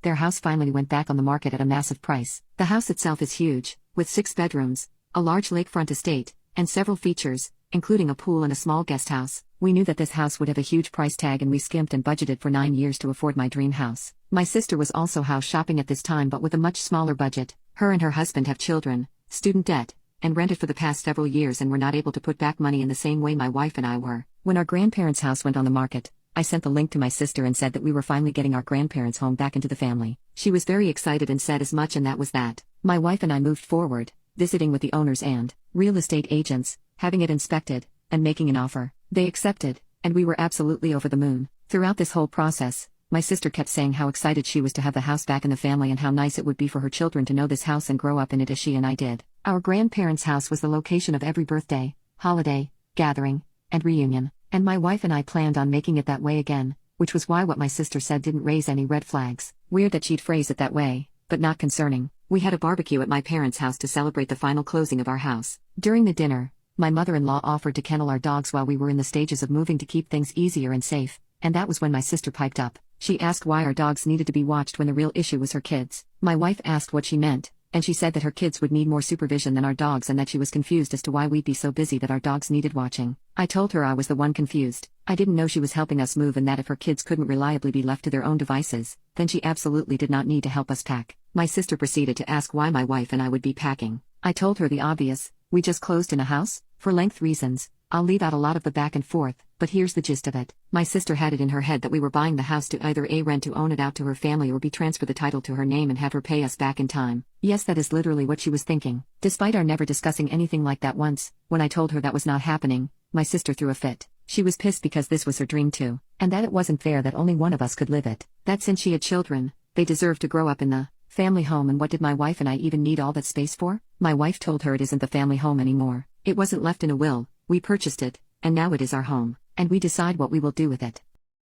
Their house finally went back on the market at a massive price. The house itself is huge, with 6 bedrooms, a large lakefront estate, and several features, including a pool and a small guest house. We knew that this house would have a huge price tag and we skimped and budgeted for 9 years to afford my dream house. My sister was also house shopping at this time but with a much smaller budget. Her and her husband have children, student debt, and rented for the past several years and were not able to put back money in the same way my wife and I were. When our grandparents' house went on the market, I sent the link to my sister and said that we were finally getting our grandparents' home back into the family. She was very excited and said as much, and that was that. My wife and I moved forward, visiting with the owners and real estate agents, having it inspected, and making an offer. They accepted, and we were absolutely over the moon. Throughout this whole process, my sister kept saying how excited she was to have the house back in the family and how nice it would be for her children to know this house and grow up in it as she and I did. Our grandparents' house was the location of every birthday, holiday, gathering, and reunion, and my wife and I planned on making it that way again, which was why what my sister said didn't raise any red flags. Weird that she'd phrase it that way, but not concerning. We had a barbecue at my parents' house to celebrate the final closing of our house. During the dinner, my mother-in-law offered to kennel our dogs while we were in the stages of moving to keep things easier and safe, and that was when my sister piped up. She asked why our dogs needed to be watched when the real issue was her kids. My wife asked what she meant, and she said that her kids would need more supervision than our dogs and that she was confused as to why we'd be so busy that our dogs needed watching. I told her I was the one confused. I didn't know she was helping us move and that if her kids couldn't reliably be left to their own devices, then she absolutely did not need to help us pack. My sister proceeded to ask why my wife and I would be packing. I told her the obvious: we just closed in a house. For length reasons, I'll leave out a lot of the back and forth, but here's the gist of it. My sister had it in her head that we were buying the house to either A, rent to own it out to her family, or B, transfer the title to her name and have her pay us back in time. Yes, that is literally what she was thinking. Despite our never discussing anything like that once, when I told her that was not happening, my sister threw a fit. She was pissed because this was her dream too, and that it wasn't fair that only one of us could live it. That since she had children, they deserved to grow up in the family home, and what did my wife and I even need all that space for? My wife told her it isn't the family home anymore. It wasn't left in a will, we purchased it, and now it is our home, and we decide what we will do with it.